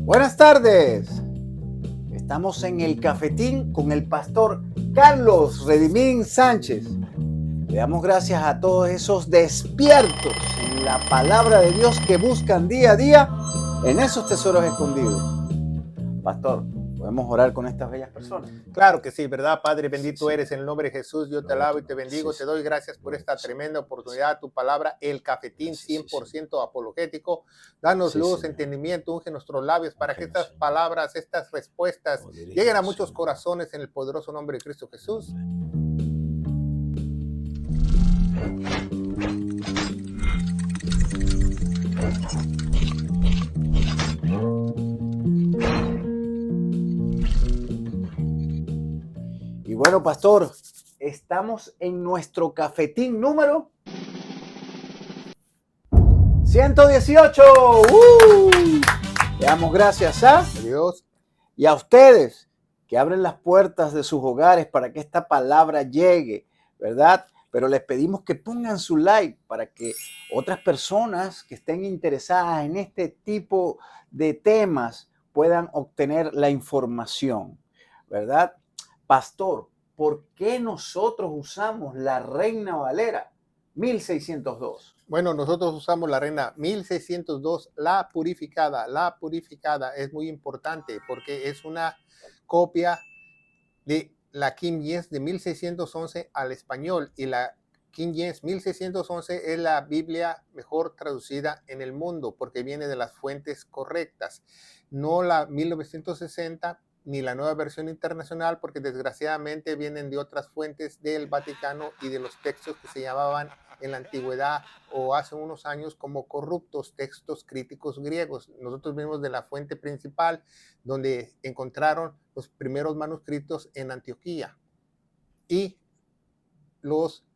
Buenas tardes. Estamos en el cafetín con el pastor Carlos Redimín Sánchez. Le damos gracias a todos esos despiertos en la palabra de Dios que buscan día a día en esos tesoros escondidos. Pastor, ¿podemos orar con estas bellas personas? Claro que sí, ¿verdad? Padre, bendito Sí. eres en el nombre de Jesús. Yo te alabo y te bendigo. Sí, Te doy gracias por esta tremenda oportunidad. Tu palabra, el cafetín sí, sí, 100% apologético. Danos sí, luz, Señor. entendimiento, unge nuestros labios para que Úngenos, estas Señor. palabras, estas respuestas Oh, lleguen a dirígenos, muchos Señor. corazones en el poderoso nombre de Cristo Jesús. Y bueno, pastor, estamos en nuestro cafetín número 118. Le damos gracias a Dios. y a ustedes que abren las puertas de sus hogares para que esta palabra llegue, ¿verdad? Pero les pedimos que pongan su like para que otras personas que estén interesadas en este tipo de temas puedan obtener la información, ¿verdad? Pastor, ¿por qué nosotros usamos la Reina Valera 1602? Bueno, nosotros usamos la Reina 1602, la purificada. La purificada es muy importante porque es una copia de la King James de 1611 al español, y la King James 1611 es la Biblia mejor traducida en el mundo porque viene de las fuentes correctas, no la 1960 ni la nueva versión internacional, porque desgraciadamente vienen de otras fuentes del Vaticano y de los textos que se llamaban en la antigüedad o hace unos años como corruptos, textos críticos griegos. Nosotros venimos de la fuente principal, donde encontraron los primeros manuscritos en Antioquía y los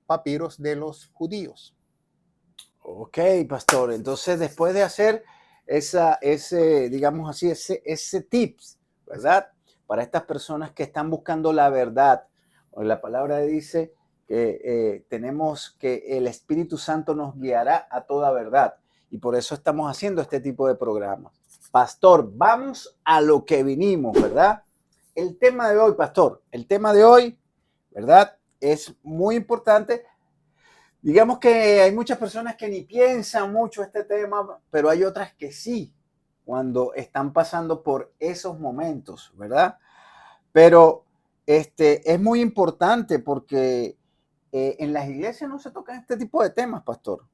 papiros de los judíos. Ok, pastor. Entonces, después de hacer digamos así, ese tips, ¿verdad? Para estas personas que están buscando la verdad. La palabra dice que tenemos que el Espíritu Santo nos guiará a toda verdad. Y por eso estamos haciendo este tipo de programas. Pastor, vamos a lo que vinimos, ¿verdad? El tema de hoy, pastor, el tema de hoy, ¿verdad? Es muy importante. Digamos que hay muchas personas que ni piensan mucho este tema, pero hay otras que sí, cuando están pasando por esos momentos, ¿verdad? Pero es muy importante porque en las iglesias no se tocan este tipo de temas, pastor.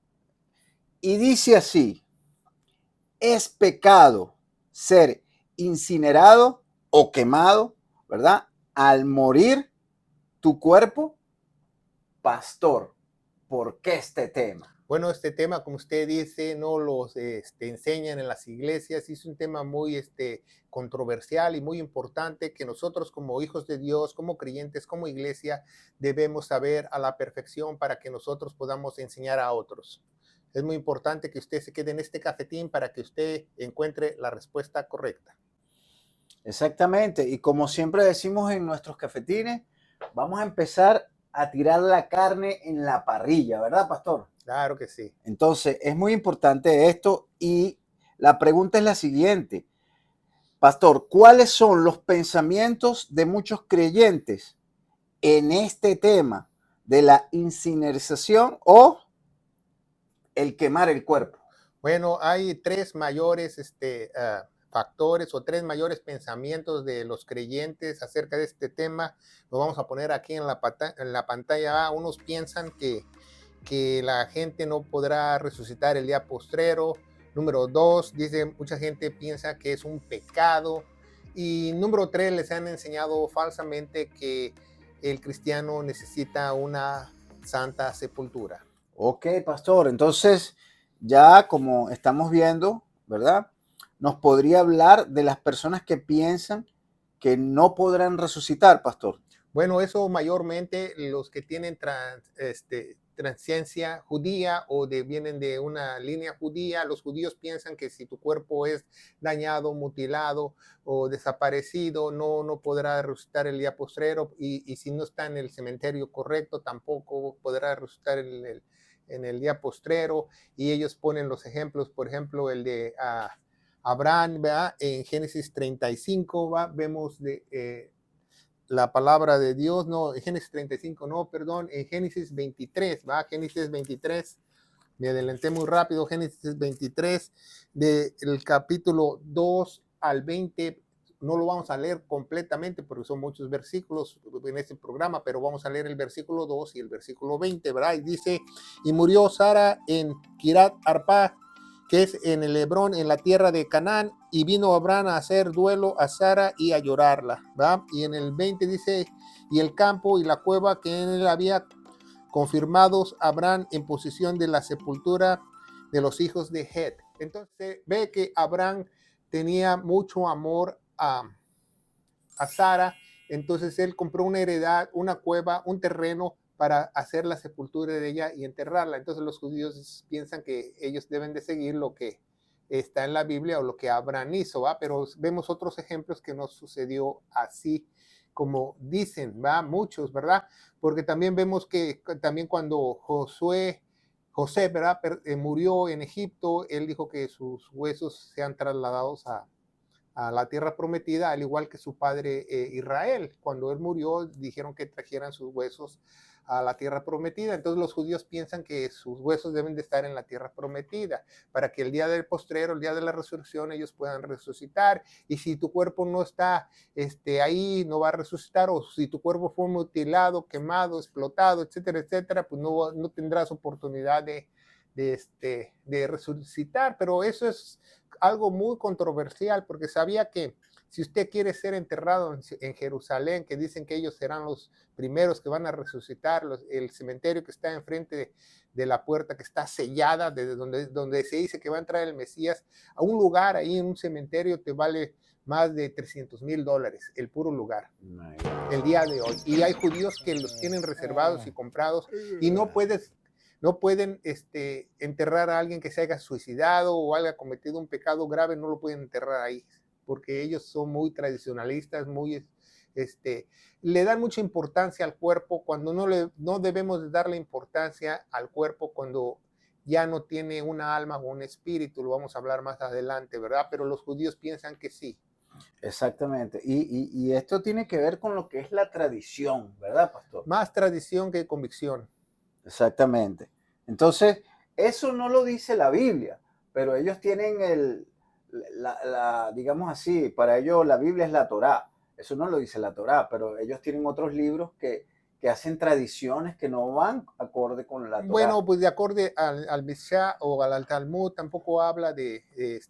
Y dice así, es pecado ser incinerado o quemado, ¿verdad? Al morir tu cuerpo, pastor, ¿por qué este tema? Bueno, este tema, como usted dice, no los enseñan en las iglesias, y es un tema muy controversial y muy importante que nosotros como hijos de Dios, como creyentes, como iglesia, debemos saber a la perfección para que nosotros podamos enseñar a otros. Es muy importante que usted se quede en este cafetín para que usted encuentre la respuesta correcta. Exactamente, y como siempre decimos en nuestros cafetines, vamos a empezar a tirar la carne en la parrilla, ¿verdad, pastor? Claro que sí. Entonces, es muy importante esto y la pregunta es la siguiente, pastor, ¿cuáles son los pensamientos de muchos creyentes en este tema de la incineración o el quemar el cuerpo? Bueno, hay tres mayores factores o tres mayores pensamientos de los creyentes acerca de este tema. Lo vamos a poner aquí en la pantalla. Unos piensan que la gente no podrá resucitar el día postrero. Número dos, dice, mucha gente piensa que es un pecado. Y número tres, les han enseñado falsamente que el cristiano necesita una santa sepultura. Ok, pastor, entonces ya como estamos viendo, ¿verdad? Nos podría hablar de las personas que piensan que no podrán resucitar, pastor. Bueno, eso mayormente los que tienen transciencia judía o vienen de una línea judía. Los judíos piensan que si tu cuerpo es dañado, mutilado o desaparecido, no podrá resucitar el día postrero, y si no está en el cementerio correcto, tampoco podrá resucitar en el día postrero. Y ellos ponen los ejemplos, por ejemplo, el de Abraham, ¿verdad? En Génesis 35, ¿va? Vemos la palabra de Dios, no, en Génesis 35, no, perdón, en Génesis 23, ¿va? Génesis 23, me adelanté muy rápido, Génesis 23, del capítulo 2 al 20, no lo vamos a leer completamente porque son muchos versículos en este programa, pero vamos a leer el versículo 2 y el versículo 20, ¿verdad? Y dice, y murió Sara en Kirat Arpa, que es en el Hebrón, en la tierra de Canaán, y vino Abraham a hacer duelo a Sara y a llorarla, ¿verdad? Y en el 20 dice, y el campo y la cueva que en él había confirmados Abraham en posición de la sepultura de los hijos de Het. Entonces ve que Abraham tenía mucho amor a Sara, entonces él compró una heredad, una cueva, un terreno para hacer la sepultura de ella y enterrarla. Entonces los judíos piensan que ellos deben de seguir lo que está en la Biblia o lo que Abraham hizo, ¿va? Pero vemos otros ejemplos que no sucedió así como dicen, ¿va? Muchos, ¿verdad? Porque también vemos que también cuando José, ¿verdad? Murió en Egipto, él dijo que sus huesos sean trasladados a la tierra prometida, al igual que su padre Israel. Cuando él murió, dijeron que trajeran sus huesos a la tierra prometida. Entonces los judíos piensan que sus huesos deben de estar en la tierra prometida, para que el día del postrero, el día de la resurrección, ellos puedan resucitar. Y si tu cuerpo no está ahí, no va a resucitar, o si tu cuerpo fue mutilado, quemado, explotado, etcétera, etcétera, pues no tendrás oportunidad de resucitar. Pero eso es algo muy controversial, porque sabía que si usted quiere ser enterrado en Jerusalén, que dicen que ellos serán los primeros que van a resucitar, el cementerio que está enfrente de la puerta, que está sellada, desde donde se dice que va a entrar el Mesías, a un lugar ahí en un cementerio te vale más de $300,000 el puro lugar, el día de hoy. Y hay judíos que los tienen reservados y comprados, y no pueden enterrar a alguien que se haya suicidado o haya cometido un pecado grave, no lo pueden enterrar ahí, porque ellos son muy tradicionalistas, le dan mucha importancia al cuerpo, cuando no debemos de darle importancia al cuerpo cuando ya no tiene una alma o un espíritu. Lo vamos a hablar más adelante, ¿verdad? Pero los judíos piensan que sí. Exactamente. Y esto tiene que ver con lo que es la tradición, ¿verdad, pastor? Más tradición que convicción. Exactamente. Entonces, eso no lo dice la Biblia, pero ellos tienen digamos así, para ellos la Biblia es la Torá. Eso no lo dice la Torá, pero ellos tienen otros libros que hacen tradiciones que no van acorde con la Torá. Bueno, pues de acorde al Mishá o al Talmud, tampoco habla de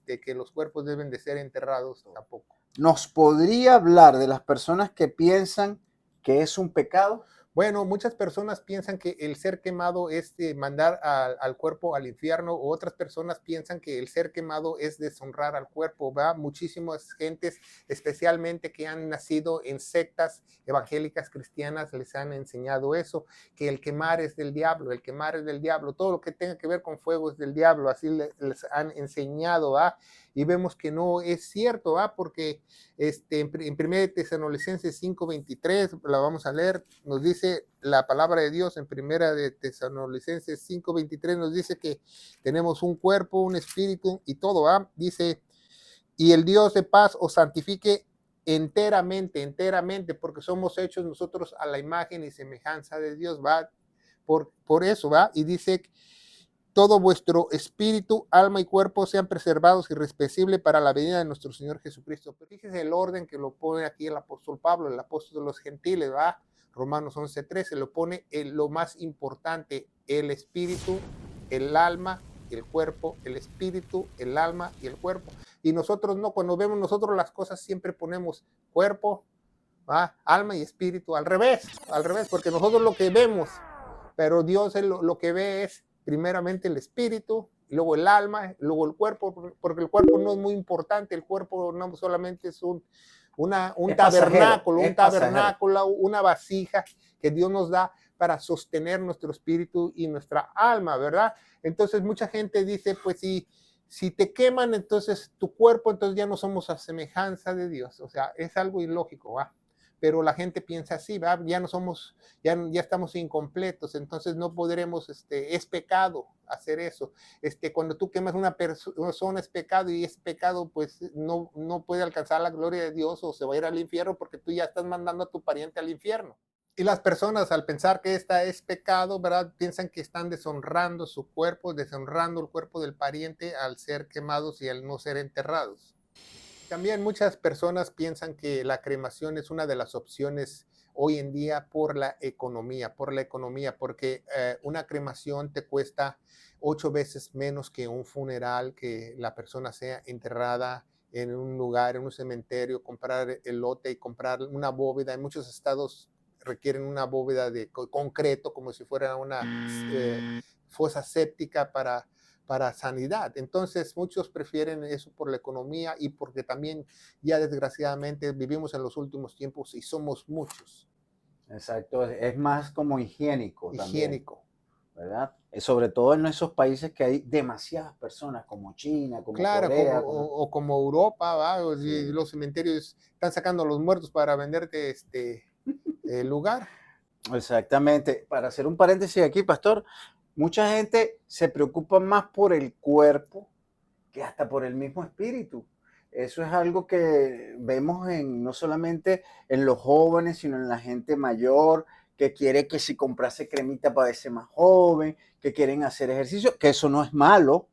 que los cuerpos deben de ser enterrados tampoco. ¿Nos podría hablar de las personas que piensan que es un pecado? Bueno, muchas personas piensan que el ser quemado es mandar al cuerpo al infierno, o otras personas piensan que el ser quemado es deshonrar al cuerpo, ¿va? Muchísimas gentes, especialmente que han nacido en sectas evangélicas cristianas, les han enseñado eso, que el quemar es del diablo, el quemar es del diablo, todo lo que tenga que ver con fuego es del diablo, así les han enseñado, ¿va? Y vemos que no es cierto, ¿va? Porque en 1 Tesalonicenses 5:23, la vamos a leer, nos dice la palabra de Dios en 1 Tesalonicenses 5:23, nos dice que tenemos un cuerpo, un espíritu y todo, ¿va? Dice, y el Dios de paz os santifique enteramente, porque somos hechos nosotros a la imagen y semejanza de Dios, ¿va? Por eso, ¿va? Y dice, todo vuestro espíritu, alma y cuerpo sean preservados irreprensibles para la venida de nuestro Señor Jesucristo. Pero fíjese el orden que lo pone aquí el apóstol Pablo, el apóstol de los gentiles, ¿va? Romanos 11:13, lo pone lo más importante, el espíritu, el alma, el cuerpo, el espíritu, el alma y el cuerpo. Y nosotros no, cuando vemos nosotros las cosas siempre ponemos cuerpo, ¿va? Alma y espíritu, al revés, porque nosotros lo que vemos, pero Dios lo que ve es primeramente el espíritu, luego el alma, luego el cuerpo, porque el cuerpo no es muy importante, el cuerpo no solamente es un tabernáculo, una vasija que Dios nos da para sostener nuestro espíritu y nuestra alma, ¿verdad? Entonces mucha gente dice, pues si te queman entonces tu cuerpo, entonces ya no somos a semejanza de Dios, o sea, es algo ilógico, ¿va? pero la gente piensa así, ¿va? Ya no somos, ya estamos incompletos, entonces no podremos, es pecado hacer eso. Cuando tú quemas una persona es pecado, y es pecado, pues no puede alcanzar la gloria de Dios, o se va a ir al infierno, porque tú ya estás mandando a tu pariente al infierno. Y las personas, al pensar que esta es pecado, ¿verdad? Piensan que están deshonrando su cuerpo, deshonrando el cuerpo del pariente al ser quemados y al no ser enterrados. También muchas personas piensan que la cremación es una de las opciones hoy en día por la economía, porque una cremación te cuesta 8 veces menos que un funeral, que la persona sea enterrada en un lugar, en un cementerio, comprar el lote y comprar una bóveda. En muchos estados requieren una bóveda de concreto, como si fuera una fosa séptica para sanidad. Entonces, muchos prefieren eso por la economía y porque también ya desgraciadamente vivimos en los últimos tiempos y somos muchos. Exacto, es más como higiénico también, Higiénico. ¿verdad? Sobre todo en esos países que hay demasiadas personas, como China, como Claro, como, Corea, o como Europa, ¿va? Y Sí. los cementerios están sacando a los muertos para venderte lugar. Exactamente. Para hacer un paréntesis aquí, pastor, mucha gente se preocupa más por el cuerpo que hasta por el mismo espíritu. Eso es algo que vemos no solamente en los jóvenes, sino en la gente mayor, que quiere que si comprase cremita para verse más joven, que quieren hacer ejercicio, que eso no es malo,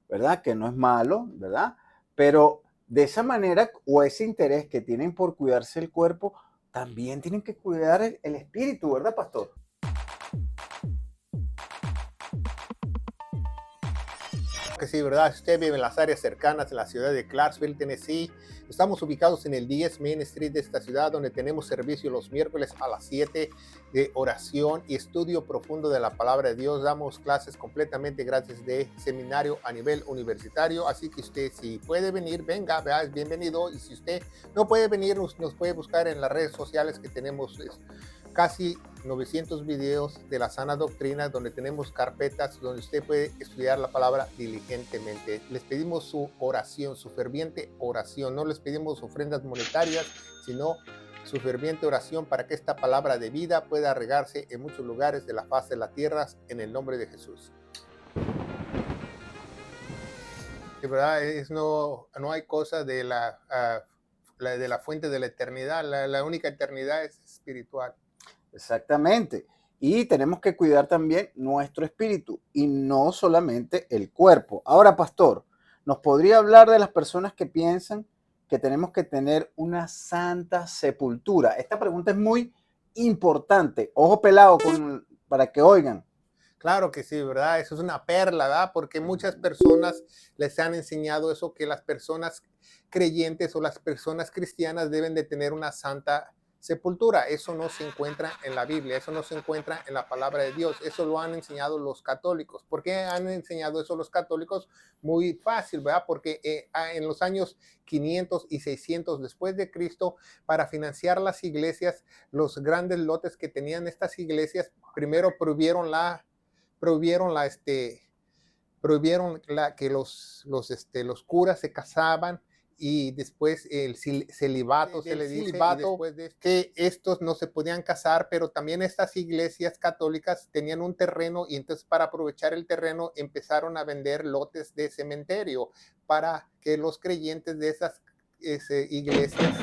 ¿verdad? Que no es malo, ¿verdad? Pero de esa manera, o ese interés que tienen por cuidarse el cuerpo, también tienen que cuidar el espíritu, ¿verdad, pastor? Que sí, ¿verdad? Si usted vive en las áreas cercanas, en la ciudad de Clarksville, Tennessee, estamos ubicados en el 10 Main Street de esta ciudad, donde tenemos servicio los miércoles a las 7 de oración y estudio profundo de la palabra de Dios. Damos clases completamente gratis de seminario a nivel universitario, así que usted, si puede venir, venga, vea, es bienvenido. Y si usted no puede venir, nos puede buscar en las redes sociales, que tenemos casi 900 videos de la sana doctrina, donde tenemos carpetas donde usted puede estudiar la palabra diligentemente. Les pedimos su oración, su ferviente oración. No les pedimos ofrendas monetarias, sino su ferviente oración para que esta palabra de vida pueda regarse en muchos lugares de la faz de la tierra, en el nombre de Jesús. De verdad, no hay cosa de de la fuente de la eternidad. La única eternidad es espiritual. Exactamente. Y tenemos que cuidar también nuestro espíritu y no solamente el cuerpo. Ahora, pastor, ¿nos podría hablar de las personas que piensan que tenemos que tener una santa sepultura? Esta pregunta es muy importante. Ojo pelado para que oigan. Claro que sí, ¿verdad? Eso es una perla, ¿verdad? Porque muchas personas les han enseñado eso, que las personas creyentes o las personas cristianas deben de tener una santa sepultura. Eso no se encuentra en la Biblia, eso no se encuentra en la palabra de Dios. Eso lo han enseñado los católicos. ¿Por qué han enseñado eso los católicos? Muy fácil, ¿verdad? Porque en los años 500 y 600 después de Cristo, para financiar las iglesias, los grandes lotes que tenían estas iglesias, primero prohibieron que los curas se casaban, y después el celibato, se le dice, y después de que estos no se podían casar, pero también estas iglesias católicas tenían un terreno, y entonces, para aprovechar el terreno, empezaron a vender lotes de cementerio para que los creyentes de esas iglesias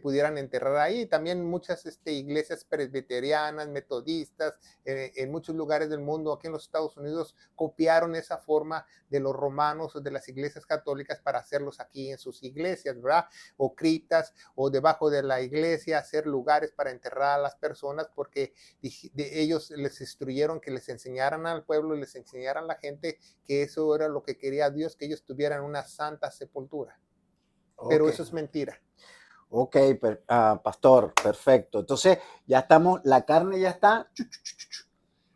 pudieran enterrar ahí. También muchas iglesias presbiterianas, metodistas, en muchos lugares del mundo, aquí en los Estados Unidos, copiaron esa forma de los romanos o de las iglesias católicas para hacerlos aquí en sus iglesias, ¿verdad? O criptas, o debajo de la iglesia, hacer lugares para enterrar a las personas, porque ellos les instruyeron que les enseñaran al pueblo y les enseñaran a la gente que eso era lo que quería Dios, que ellos tuvieran una santa sepultura. Pero Ok. eso es mentira. Ok, pastor, perfecto. Entonces, ya estamos, la carne ya está,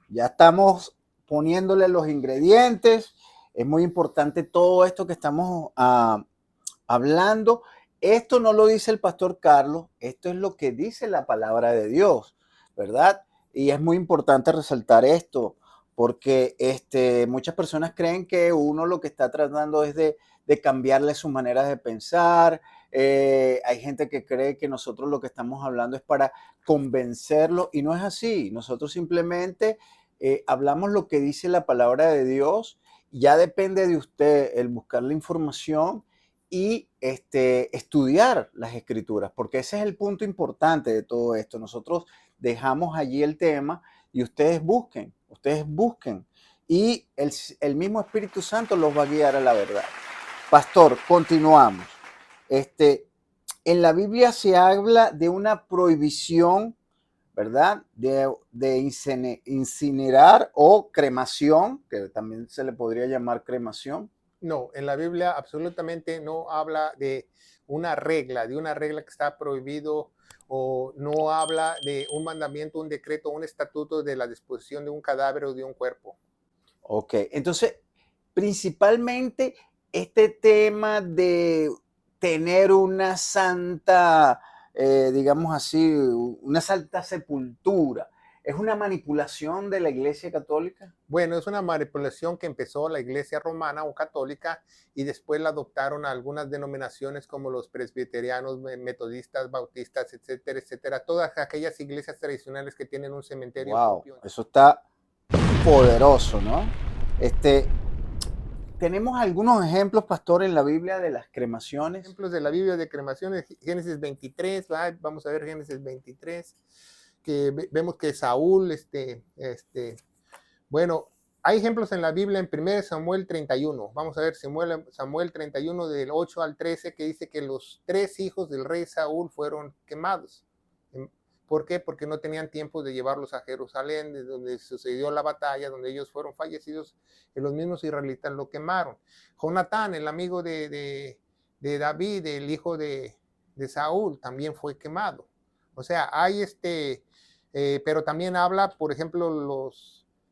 ya estamos poniéndole los ingredientes. Es muy importante todo esto que estamos hablando. Esto no lo dice el pastor Carlos, esto es lo que dice la palabra de Dios, ¿verdad? Y es muy importante resaltar esto, porque muchas personas creen que uno lo que está tratando es de cambiarle su manera de pensar, Hay gente que cree que nosotros lo que estamos hablando es para convencerlo y no es así. Nosotros simplemente hablamos lo que dice la palabra de Dios. Ya depende de usted el buscar la información y estudiar las escrituras, porque ese es el punto importante de todo esto. Nosotros dejamos allí el tema y ustedes busquen y el mismo Espíritu Santo los va a guiar a la verdad. Pastor, continuamos. En la Biblia se habla de una prohibición, ¿verdad? De incinerar o cremación, que también se le podría llamar cremación. No, en la Biblia absolutamente no habla de una regla que está prohibido, o no habla de un mandamiento, un decreto, un estatuto de la disposición de un cadáver o de un cuerpo. Ok, entonces, principalmente este tema de tener una santa, digamos así, una santa sepultura, ¿es una manipulación de la Iglesia Católica? Bueno, es una manipulación que empezó la Iglesia romana o católica y después la adoptaron algunas denominaciones como los presbiterianos, metodistas, bautistas, etcétera, etcétera. Todas aquellas iglesias tradicionales que tienen un cementerio Wow, propio. eso está poderoso, ¿no? Tenemos algunos ejemplos, pastor, en la Biblia de las cremaciones. Ejemplos de la Biblia de cremaciones, Génesis 23, ¿va? Vamos a ver Génesis 23, que vemos que Saúl, bueno, hay ejemplos en la Biblia en 1 Samuel 31. Vamos a ver Samuel 31 del 8 al 13, que dice que los 3 hijos del rey Saúl fueron quemados. ¿Por qué? Porque no tenían tiempo de llevarlos a Jerusalén, de donde sucedió la batalla, donde ellos fueron fallecidos, y los mismos israelitas lo quemaron. Jonatán, el amigo de David, el hijo de Saúl, también fue quemado. O sea, hay pero también habla, por ejemplo,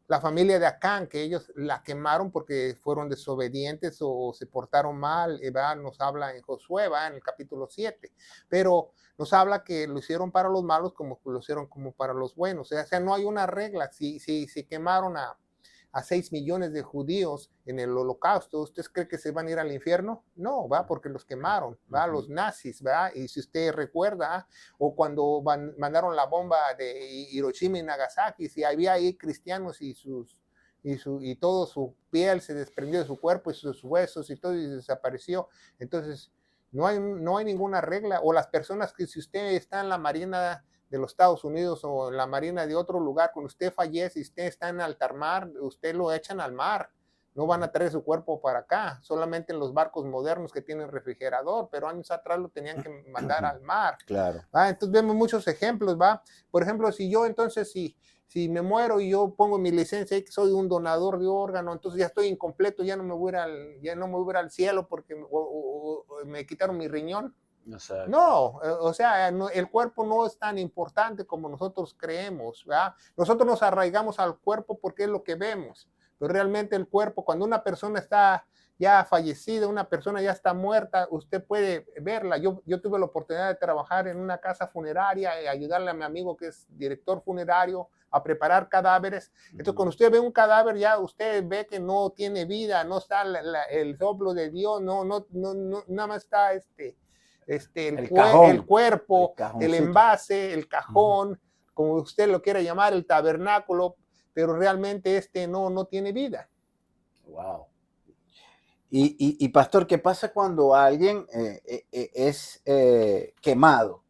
la familia de Acán, que ellos la quemaron porque fueron desobedientes o se portaron mal, ¿verdad? Nos habla en Josué, ¿verdad? En el capítulo 7, pero nos habla que lo hicieron para los malos como lo hicieron como para los buenos. O sea, no hay una regla. Si quemaron a 6 millones de judíos en el holocausto, ¿usted cree que se van a ir al infierno? No, va, porque los quemaron, va, los nazis, va. Y si usted recuerda, o cuando mandaron la bomba de Hiroshima y Nagasaki, si había ahí cristianos y todo su piel se desprendió de su cuerpo y sus huesos y todo y desapareció. Entonces, no hay ninguna regla. O las personas que, si usted está en la Marina de los Estados Unidos o en la Marina de otro lugar, cuando usted fallece y usted está en alta mar, usted lo echan al mar. No van a traer su cuerpo para acá, solamente en los barcos modernos que tienen refrigerador, pero años atrás lo tenían que mandar al mar. Claro. ¿Va? Entonces vemos muchos ejemplos, ¿va? Por ejemplo, si yo entonces, si me muero y yo pongo mi licencia y que soy un donador de órgano, entonces ya estoy incompleto, ya no me voy a ir al cielo porque me quitaron mi riñón. Exacto. No, o sea, el cuerpo no es tan importante como nosotros creemos, ¿verdad? Nosotros nos arraigamos al cuerpo porque es lo que vemos, pero realmente el cuerpo, cuando una persona está ya fallecida, una persona ya está muerta, usted puede verla. Yo tuve la oportunidad de trabajar en una casa funeraria y ayudarle a mi amigo que es director funerario a preparar cadáveres. Entonces, cuando usted ve un cadáver, ya usted ve que no tiene vida, no está el soplo de Dios, no, nada más está el cuerpo, el envase, el cajón, como usted lo quiera llamar, el tabernáculo, pero realmente no tiene vida. Wow. Y pastor, ¿qué pasa cuando alguien es quemado?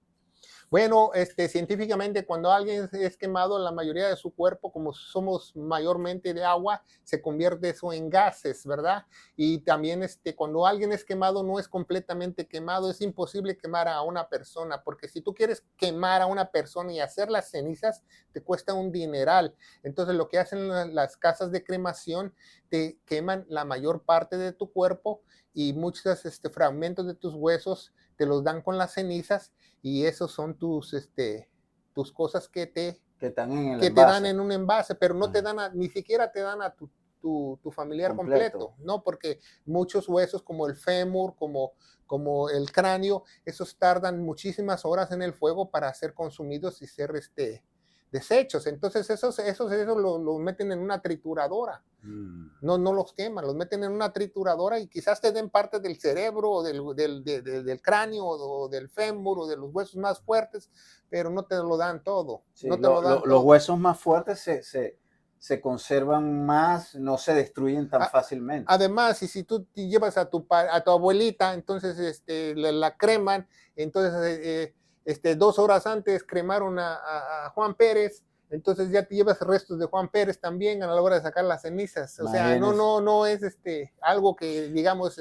Bueno, científicamente, cuando alguien es quemado, la mayoría de su cuerpo, como somos mayormente de agua, se convierte eso en gases, ¿verdad? Y también cuando alguien es quemado, no es completamente quemado, es imposible quemar a una persona, porque si tú quieres quemar a una persona y hacer las cenizas, te cuesta un dineral. Entonces, lo que hacen las casas de cremación, te queman la mayor parte de tu cuerpo y muchos fragmentos de tus huesos te los dan con las cenizas, y esos son tus cosas que te dan en un envase, pero no te dan ni siquiera te dan a tu familiar completo, ¿no? Porque muchos huesos como el fémur, como el cráneo, esos tardan muchísimas horas en el fuego para ser consumidos y ser desechos. Entonces esos los meten en una trituradora. No los queman, los meten en una trituradora y quizás te den parte del cerebro o del cráneo o del fémur o de los huesos más fuertes, pero no te lo dan todo. Sí, no te lo dan los todo. huesos más fuertes se conservan más, no se destruyen tan fácilmente. Además, y si tú te llevas a tu abuelita, entonces la creman, entonces 2 horas antes cremaron a Juan Pérez, entonces ya te llevas restos de Juan Pérez también a la hora de sacar las cenizas. O sea, no es algo que digamos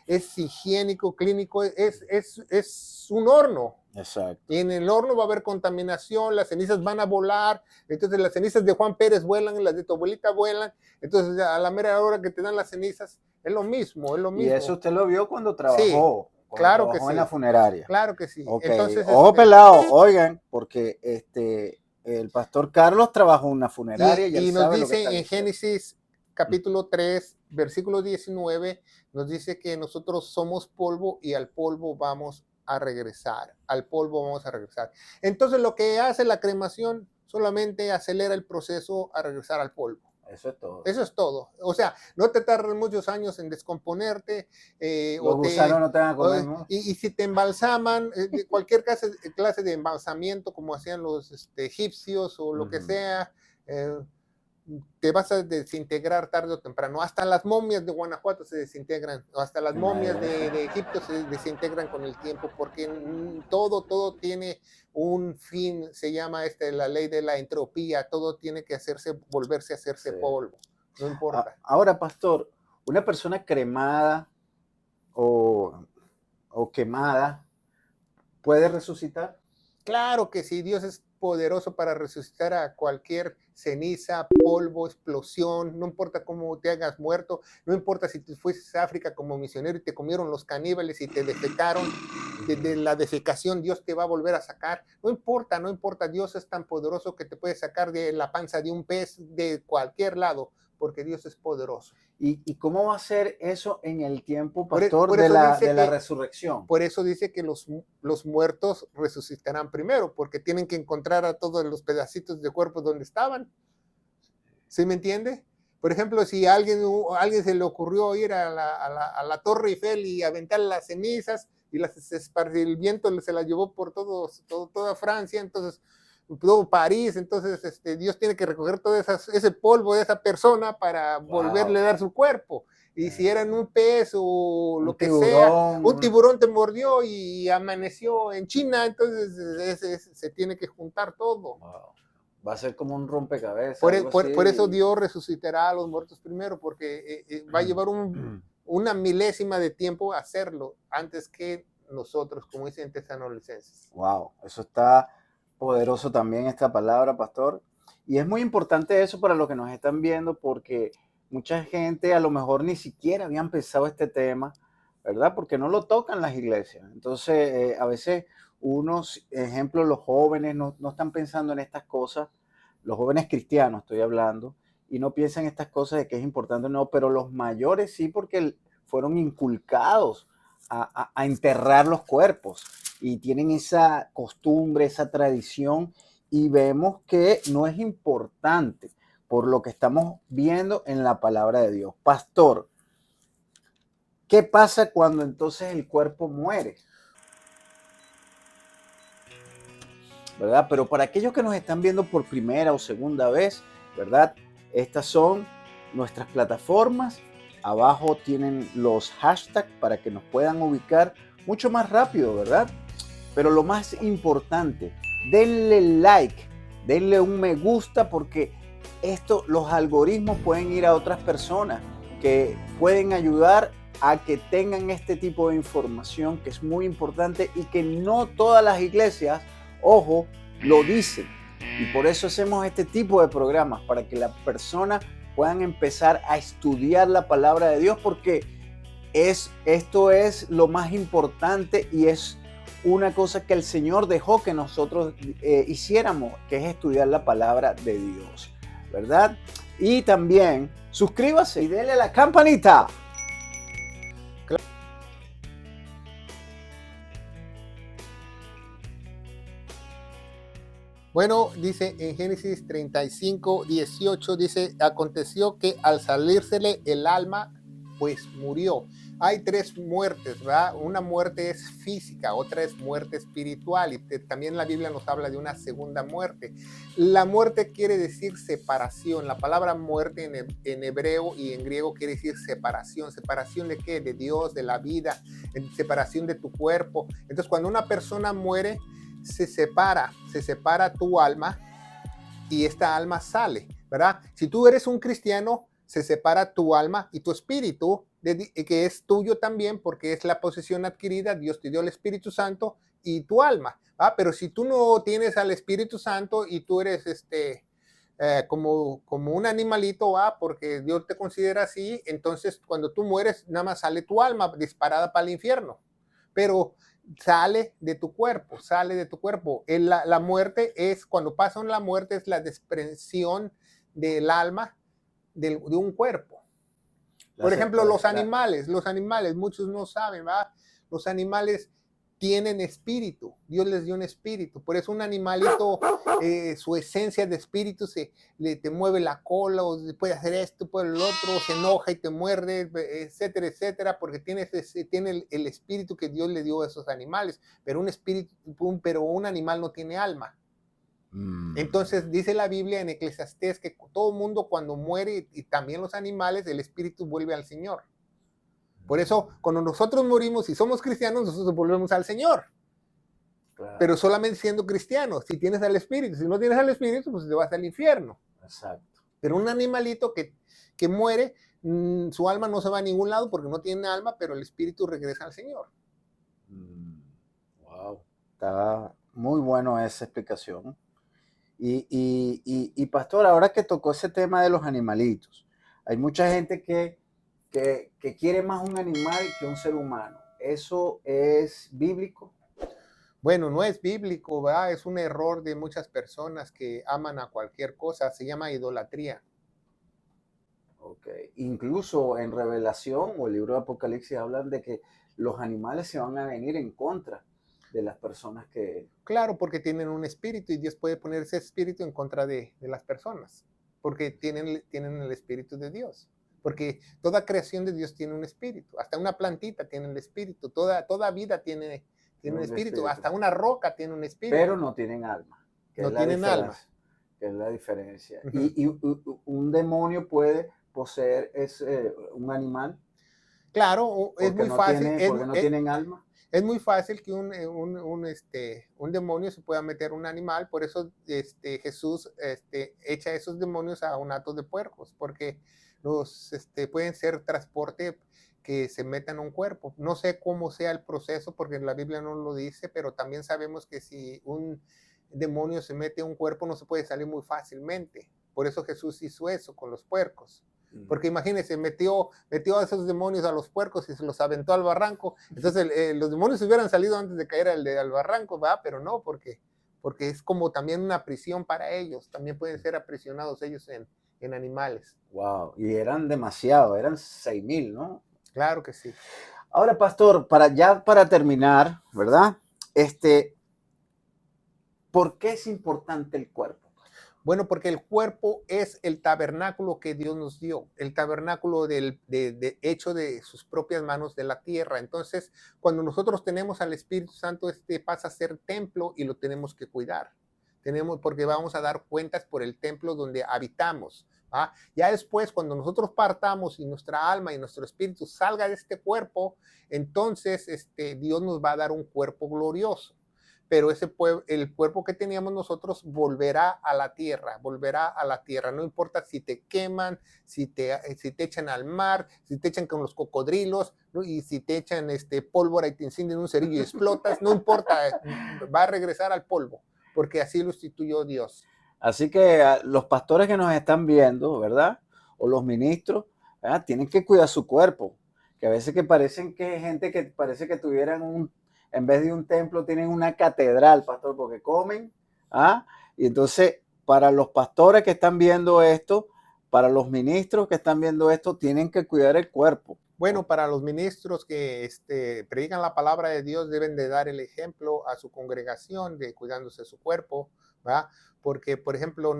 es higiénico, clínico, es un horno. Exacto. Y en el horno va a haber contaminación, las cenizas van a volar, entonces las cenizas de Juan Pérez vuelan, las de tu abuelita vuelan, entonces a la mera hora que te dan las cenizas, es lo mismo. Y eso usted lo vio cuando trabajó. Sí, claro que sí. En la funeraria. Claro que sí. Okay. Entonces, ojo pelado, oigan, porque el pastor Carlos trabajó en una funeraria. Y nos dice en Génesis capítulo 3, versículo 19, nos dice que nosotros somos polvo y al polvo vamos a regresar. Al polvo vamos a regresar. Entonces lo que hace la cremación solamente acelera el proceso a regresar al polvo. Eso es todo. Eso es todo. O sea, no te tardan muchos años en descomponerte. Los gusanos no te van a comer, ¿no? Y si te embalsaman, cualquier clase de embalsamiento, como hacían los egipcios o lo que sea, te vas a desintegrar tarde o temprano. Hasta las momias de Guanajuato se desintegran, o hasta las momias de Egipto se desintegran con el tiempo, porque todo tiene un fin, se llama la ley de la entropía, todo tiene que volverse a hacerse polvo, no importa. Ahora, pastor, una persona cremada o quemada, ¿puede resucitar? Claro que sí, Dios es poderoso para resucitar a cualquier ceniza, polvo, explosión, no importa cómo te hayas muerto, no importa si tú fuiste a África como misionero y te comieron los caníbales y te defecaron, de la defecación Dios te va a volver a sacar, no importa, Dios es tan poderoso que te puede sacar de la panza de un pez de cualquier lado, porque Dios es poderoso. ¿Y cómo va a ser eso en el tiempo, pastor, de la resurrección? Por eso dice que los muertos resucitarán primero, porque tienen que encontrar a todos los pedacitos de cuerpo donde estaban. ¿Sí me entiende? Por ejemplo, si a alguien se le ocurrió ir a la Torre Eiffel y aventar las cenizas y el viento se las llevó por toda Francia, entonces todo París, entonces Dios tiene que recoger todo ese polvo de esa persona para volverle a dar su cuerpo. Y si eran un pez o lo que sea, un tiburón te mordió y amaneció en China, entonces se tiene que juntar todo. Wow. Va a ser como un rompecabezas. Por eso Dios resucitará a los muertos primero, porque va a llevar una milésima de tiempo hacerlo antes que nosotros, como dicen Tesalonicenses. Wow, eso está poderoso también, esta palabra, pastor. Y es muy importante eso para los que nos están viendo, porque mucha gente a lo mejor ni siquiera había empezado este tema, ¿verdad? Porque no lo tocan las iglesias. Entonces, a veces unos, ejemplo, los jóvenes no están pensando en estas cosas, los jóvenes cristianos estoy hablando, y no piensan estas cosas de que es importante o no, pero los mayores sí, porque fueron inculcados a enterrar los cuerpos y tienen esa costumbre, esa tradición, y vemos que no es importante por lo que estamos viendo en la palabra de Dios. Pastor, ¿qué pasa cuando entonces el cuerpo muere? ¿Verdad? Pero para aquellos que nos están viendo por primera o segunda vez, ¿verdad? Estas son nuestras plataformas. Abajo tienen los hashtags para que nos puedan ubicar mucho más rápido, ¿verdad? Pero lo más importante, denle like, denle un me gusta, porque los algoritmos pueden ir a otras personas que pueden ayudar a que tengan este tipo de información, que es muy importante y que no todas las iglesias, ojo, lo dicen. Y por eso hacemos este tipo de programas, para que las personas puedan empezar a estudiar la palabra de Dios, porque esto es lo más importante y es una cosa que el Señor dejó que nosotros hiciéramos, que es estudiar la palabra de Dios, ¿verdad? Y también suscríbase y denle a la campanita. Bueno, dice en Génesis 35, 18, dice, aconteció que al salírsele el alma, pues murió. Hay tres muertes, ¿verdad? Una muerte es física, otra es muerte espiritual, y también la Biblia nos habla de una segunda muerte. La muerte quiere decir separación. La palabra muerte en hebreo y en griego quiere decir separación. ¿Separación de qué? De Dios, de la vida, separación de tu cuerpo. Entonces, cuando una persona muere, se separa tu alma y esta alma sale, ¿verdad? Si tú eres un cristiano, se separa tu alma y tu espíritu, que es tuyo también, porque es la posesión adquirida, Dios te dio el Espíritu Santo y tu alma, ¿va? Pero si tú no tienes al Espíritu Santo y tú eres como un animalito, ¿va? Porque Dios te considera así, entonces cuando tú mueres, nada más sale tu alma disparada para el infierno. Pero sale de tu cuerpo, sale de tu cuerpo. La muerte es, cuando pasa la muerte, es la desprensión del alma de un cuerpo. Por ejemplo, los animales, muchos no saben, ¿verdad? Los animales tienen espíritu, Dios les dio un espíritu, por eso un animalito, su esencia de espíritu te mueve la cola, o puede hacer esto, puede el otro, se enoja y te muerde, etcétera, etcétera, porque tiene el espíritu que Dios le dio a esos animales, pero un animal no tiene alma. Entonces dice la Biblia en Eclesiastés que todo mundo cuando muere, y también los animales, el espíritu vuelve al Señor. Por eso, cuando nosotros morimos y somos cristianos, nosotros volvemos al Señor. Claro. Pero solamente siendo cristianos. Si tienes al Espíritu, si no tienes al Espíritu, pues te vas al infierno. Exacto. Pero un animalito que muere, su alma no se va a ningún lado porque no tiene alma, pero el Espíritu regresa al Señor. Wow. Está muy bueno esa explicación. Y pastor, ahora que tocó ese tema de los animalitos, hay mucha gente que quiere más un animal que un ser humano. ¿Eso es bíblico? Bueno, no es bíblico, ¿verdad? Es un error de muchas personas que aman a cualquier cosa. Se llama idolatría. Ok. Incluso en Revelación o el libro de Apocalipsis hablan de que los animales se van a venir en contra de las personas que... Claro, porque tienen un espíritu y Dios puede poner ese espíritu en contra de las personas, porque tienen el espíritu de Dios. Porque toda creación de Dios tiene un espíritu, hasta una plantita tiene el espíritu, toda vida tiene un espíritu, hasta una roca tiene un espíritu. Pero no tienen alma. No tienen alma. Que es la diferencia. Y un demonio puede poseer un animal. Claro, es muy fácil. Porque no tienen alma. Es muy fácil que un demonio se pueda meter un animal, por eso Jesús echa esos demonios a un hato de puercos, porque pueden ser transporte que se metan a un cuerpo. No sé cómo sea el proceso, porque la Biblia no lo dice, pero también sabemos que si un demonio se mete a un cuerpo no se puede salir muy fácilmente. Por eso Jesús hizo eso con los puercos. Porque imagínense, metió a esos demonios a los puercos y se los aventó al barranco. Entonces los demonios hubieran salido antes de caer al barranco, ¿va? Pero no, porque es como también una prisión para ellos. También pueden ser aprisionados ellos en animales. Wow, y eran demasiado, eran 6,000, ¿no? Claro que sí. Ahora, pastor, para terminar, ¿verdad? ¿Por qué es importante el cuerpo? Bueno, porque el cuerpo es el tabernáculo que Dios nos dio, el tabernáculo hecho de sus propias manos de la tierra. Entonces, cuando nosotros tenemos al Espíritu Santo, pasa a ser templo y lo tenemos que cuidar. Porque vamos a dar cuentas por el templo donde habitamos. ¿Ah? Ya después, cuando nosotros partamos y nuestra alma y nuestro espíritu salga de este cuerpo, entonces Dios nos va a dar un cuerpo glorioso. Pero el cuerpo que teníamos nosotros volverá a la tierra. No importa si te queman, si te echan al mar, si te echan con los cocodrilos, ¿no? Y si te echan pólvora y te encienden un cerillo y explotas, no importa, va a regresar al polvo, porque así lo instituyó Dios. Así que los pastores que nos están viendo, ¿verdad? O los ministros, ¿verdad? Tienen que cuidar su cuerpo, que a veces que parecen que gente que parece que tuvieran en vez de un templo, tienen una catedral, pastor, porque comen, ¿ah? Y entonces, para los pastores que están viendo esto, para los ministros que están viendo esto, tienen que cuidar el cuerpo. Bueno, para los ministros que predican la palabra de Dios, deben de dar el ejemplo a su congregación de cuidándose su cuerpo, ¿va? Porque, por ejemplo,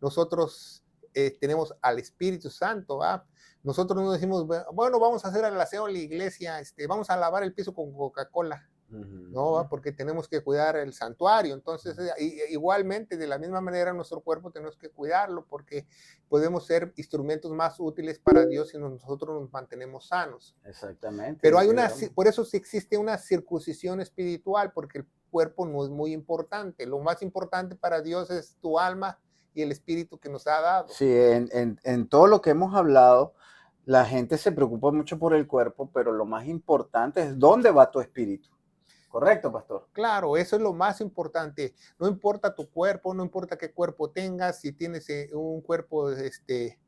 nosotros tenemos al Espíritu Santo, ¿va? Nosotros no decimos, bueno, vamos a hacer el aseo en la iglesia, vamos a lavar el piso con Coca-Cola. No, porque tenemos que cuidar el santuario. Entonces, igualmente, de la misma manera, nuestro cuerpo tenemos que cuidarlo porque podemos ser instrumentos más útiles para Dios si nosotros nos mantenemos sanos. Exactamente. Pero por eso sí existe una circuncisión espiritual, porque el cuerpo no es muy importante. Lo más importante para Dios es tu alma y el espíritu que nos ha dado. Sí, en todo lo que hemos hablado, la gente se preocupa mucho por el cuerpo, pero lo más importante es dónde va tu espíritu. ¿Correcto, pastor? Claro, eso es lo más importante. No importa tu cuerpo, no importa qué cuerpo tengas, si tienes un cuerpo de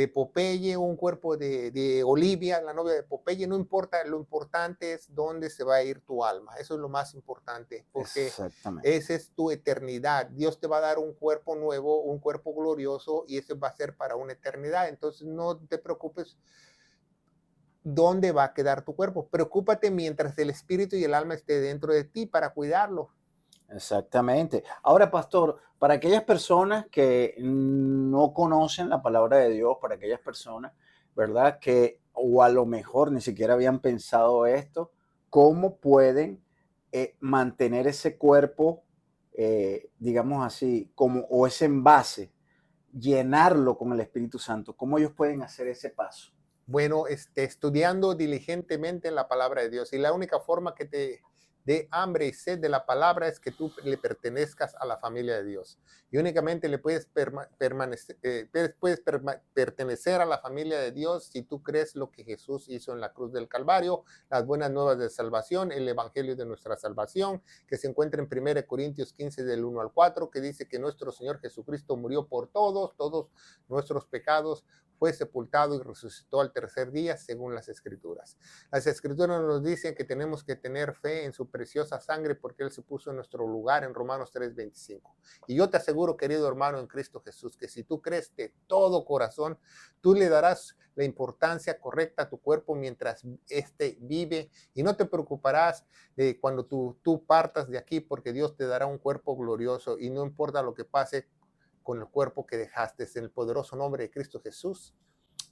Popeye o un cuerpo de Olivia, la novia de Popeye, no importa, lo importante es dónde se va a ir tu alma. Eso es lo más importante, porque esa es tu eternidad. Dios te va a dar un cuerpo nuevo, un cuerpo glorioso, y eso va a ser para una eternidad. Entonces no te preocupes dónde va a quedar tu cuerpo. Preocúpate mientras el espíritu y el alma esté dentro de ti para cuidarlo. Exactamente. Ahora, pastor, para aquellas personas que no conocen la palabra de Dios, para aquellas personas, ¿verdad? Que o a lo mejor ni siquiera habían pensado esto, ¿cómo pueden mantener ese cuerpo, digamos así, como o ese envase, llenarlo con el Espíritu Santo? ¿Cómo ellos pueden hacer ese paso? Bueno, estudiando diligentemente la palabra de Dios. Y la única forma que te dé hambre y sed de la palabra es que tú le pertenezcas a la familia de Dios. Y únicamente le puedes pertenecer a la familia de Dios si tú crees lo que Jesús hizo en la cruz del Calvario, las buenas nuevas de salvación, el evangelio de nuestra salvación, que se encuentra en 1 Corintios 15 del 1 al 4, que dice que nuestro Señor Jesucristo murió por todos nuestros pecados, fue sepultado y resucitó al tercer día según las Escrituras. Las Escrituras nos dicen que tenemos que tener fe en su preciosa sangre porque Él se puso en nuestro lugar en Romanos 3:25. Y yo te aseguro, querido hermano en Cristo Jesús, que si tú crees de todo corazón, tú le darás la importancia correcta a tu cuerpo mientras vive y no te preocuparás de cuando tú partas de aquí porque Dios te dará un cuerpo glorioso y no importa lo que pase con el cuerpo que dejaste, en el poderoso nombre de Cristo Jesús.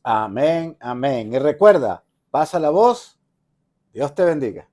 Amén, amén. Y recuerda, pasa la voz. Dios te bendiga.